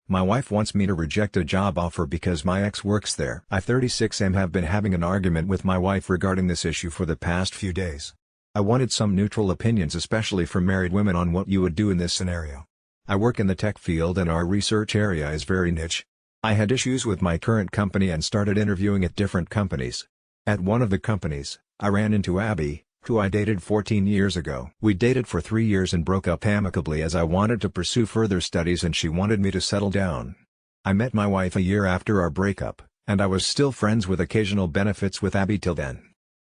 My wife wants me to reject a job offer because my ex works there. I 36 have been having an argument with my wife regarding this issue for the past few days. I wanted some neutral opinions, especially from married women, on what you would do in this scenario. I work in the tech field and our research area is very niche. I had issues with my current company and started interviewing at different companies. At one of the companies, I ran into Abby, who I dated 14 years ago. We dated for 3 years and broke up amicably as I wanted to pursue further studies and she wanted me to settle down. I met my wife a year after our breakup, and I was still friends with occasional benefits with Abby till then.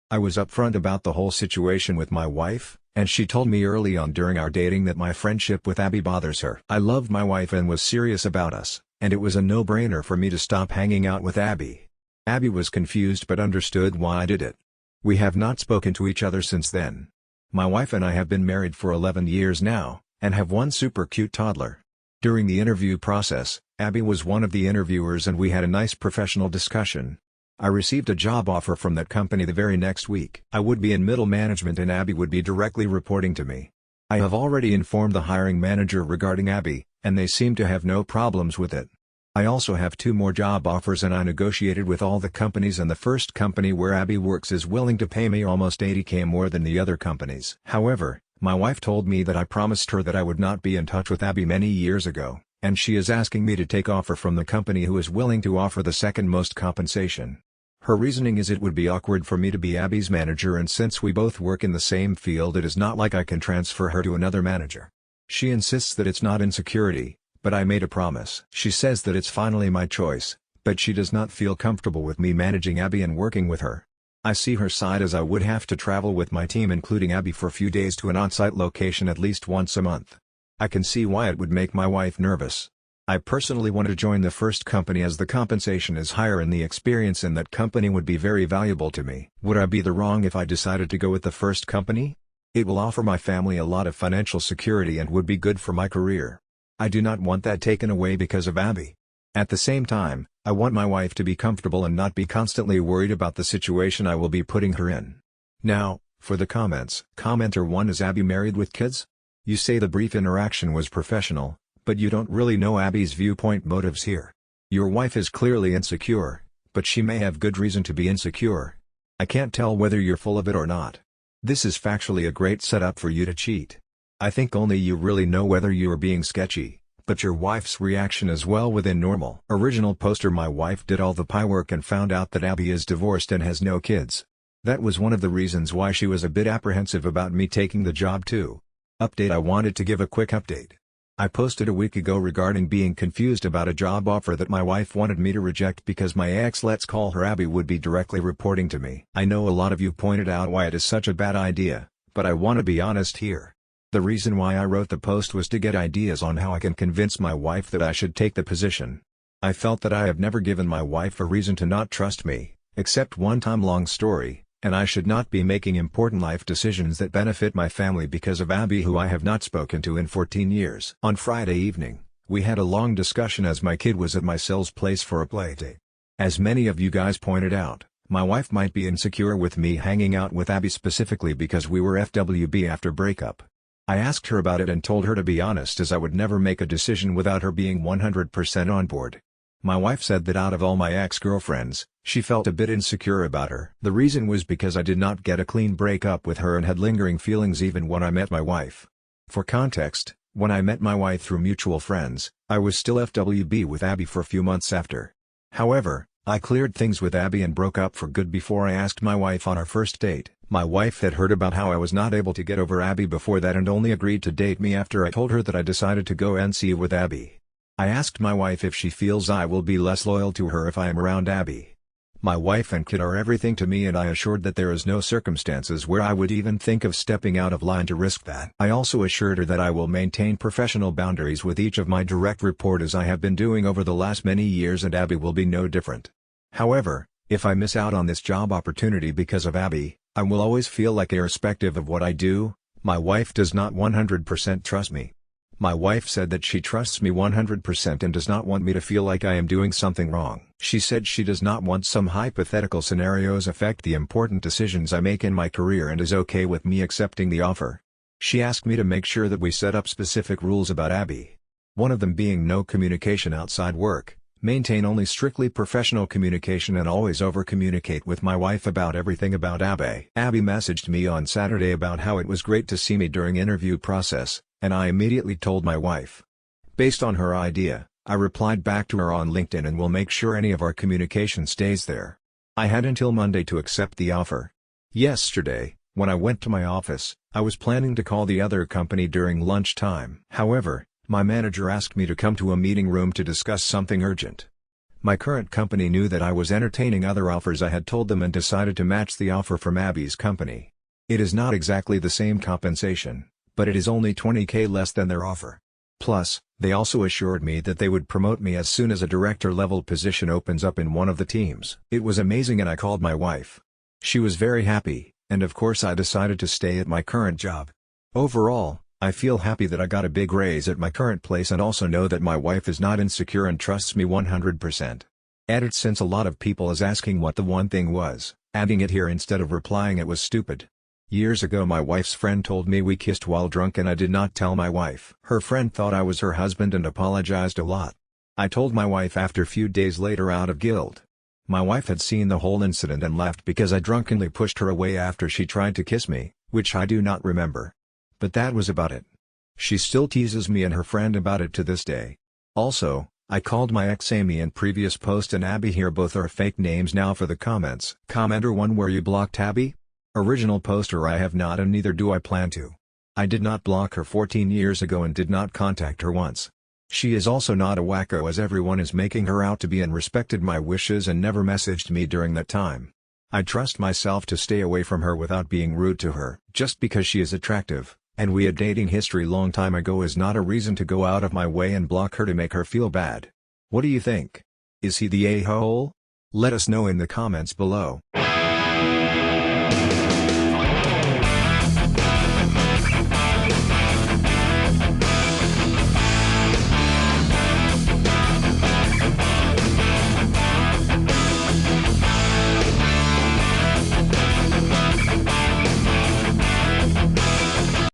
I was upfront about the whole situation with my wife, and she told me early on during our dating that my friendship with Abby bothers her. I loved my wife and was serious about us, and it was a no-brainer for me to stop hanging out with Abby. Abby was confused but understood why I did it. We have not spoken to each other since then. My wife and I have been married for 11 years now, and have one super cute toddler. During the interview process, Abby was one of the interviewers and we had a nice professional discussion. I received a job offer from that company the very next week. I would be in middle management and Abby would be directly reporting to me. I have already informed the hiring manager regarding Abby, and they seem to have no problems with it. I also have 2 more job offers and I negotiated with all the companies, and the first company where Abby works is willing to pay me almost $80,000 more than the other companies. However, my wife told me that I promised her that I would not be in touch with Abby many years ago, and she is asking me to take offer from the company who is willing to offer the second most compensation. Her reasoning is it would be awkward for me to be Abby's manager, and since we both work in the same field it is not like I can transfer her to another manager. She insists that it's not insecurity, but I made a promise. She says that it's finally my choice, but she does not feel comfortable with me managing Abby and working with her. I see her side as I would have to travel with my team including Abby for a few days to an on-site location at least once a month. I can see why it would make my wife nervous. I personally want to join the first company as the compensation is higher and the experience in that company would be very valuable to me. Would I be wrong if I decided to go with the first company? It will offer my family a lot of financial security and would be good for my career. I do not want that taken away because of Abby. At the same time, I want my wife to be comfortable and not be constantly worried about the situation I will be putting her in. Now, for the comments. Commenter 1: Is Abby married with kids? You say the brief interaction was professional, but you don't really know Abby's viewpoint motives here. Your wife is clearly insecure, but she may have good reason to be insecure. I can't tell whether you're full of it or not. This is factually a great setup for you to cheat. I think only you really know whether you are being sketchy, but your wife's reaction is well within normal. Original poster: My wife did all the pie work and found out that Abby is divorced and has no kids. That was one of the reasons why she was a bit apprehensive about me taking the job too. Update: I wanted to give a quick update. I posted a week ago regarding being confused about a job offer that my wife wanted me to reject because my ex, let's call her Abby, would be directly reporting to me. I know a lot of you pointed out why it is such a bad idea, but I want to be honest here. The reason why I wrote the post was to get ideas on how I can convince my wife that I should take the position. I felt that I have never given my wife a reason to not trust me, except one time. Long story, and I should not be making important life decisions that benefit my family because of Abby, who I have not spoken to in 14 years. On Friday evening, we had a long discussion as my kid was at my cell's place for a playdate. As many of you guys pointed out, my wife might be insecure with me hanging out with Abby specifically because we were FWB after breakup. I asked her about it and told her to be honest, as I would never make a decision without her being 100% on board. My wife said that out of all my ex-girlfriends, she felt a bit insecure about her. The reason was because I did not get a clean breakup with her and had lingering feelings even when I met my wife. For context, when I met my wife through mutual friends, I was still FWB with Abby for a few months after. However, I cleared things with Abby and broke up for good before I asked my wife on our first date. My wife had heard about how I was not able to get over Abby before that and only agreed to date me after I told her that I decided to go NC with Abby. I asked my wife if she feels I will be less loyal to her if I am around Abby. My wife and kid are everything to me, and I assured that there is no circumstances where I would even think of stepping out of line to risk that. I also assured her that I will maintain professional boundaries with each of my direct report as I have been doing over the last many years, and Abby will be no different. However, if I miss out on this job opportunity because of Abby, I will always feel like, irrespective of what I do, my wife does not 100% trust me. My wife said that she trusts me 100% and does not want me to feel like I am doing something wrong. She said she does not want some hypothetical scenarios affect the important decisions I make in my career and is okay with me accepting the offer. She asked me to make sure that we set up specific rules about Abby. One of them being no communication outside work, maintain only strictly professional communication and always over-communicate with my wife about everything about Abby. Abby messaged me on Saturday about how it was great to see me during interview process, and I immediately told my wife. Based on her idea, I replied back to her on LinkedIn and will make sure any of our communication stays there. I had until Monday to accept the offer. Yesterday, when I went to my office, I was planning to call the other company during lunchtime. However, my manager asked me to come to a meeting room to discuss something urgent. My current company knew that I was entertaining other offers I had told them and decided to match the offer from Abby's company. It is not exactly the same compensation, but it is only $20,000 less than their offer. Plus, they also assured me that they would promote me as soon as a director-level position opens up in one of the teams. It was amazing and I called my wife. She was very happy, and of course I decided to stay at my current job. Overall, I feel happy that I got a big raise at my current place and also know that my wife is not insecure and trusts me 100%. Added since a lot of people is asking what the one thing was, adding it here instead of replying it was stupid. Years ago my wife's friend told me we kissed while drunk and I did not tell my wife. Her friend thought I was her husband and apologized a lot. I told my wife after few days later out of guilt. My wife had seen the whole incident and left because I drunkenly pushed her away after she tried to kiss me, which I do not remember. But that was about it. She still teases me and her friend about it to this day. Also, I called my ex Amy in previous post and Abby here, both are fake names now for the comments. Commenter 1, where you blocked Abby? Original poster, I have not and neither do I plan to. I did not block her 14 years ago and did not contact her once. She is also not a wacko as everyone is making her out to be and respected my wishes and never messaged me during that time. I trust myself to stay away from her without being rude to her. Just because she is attractive, and we had dating history long time ago, is not a reason to go out of my way and block her to make her feel bad. What do you think? Is he the a-hole? Let us know in the comments below.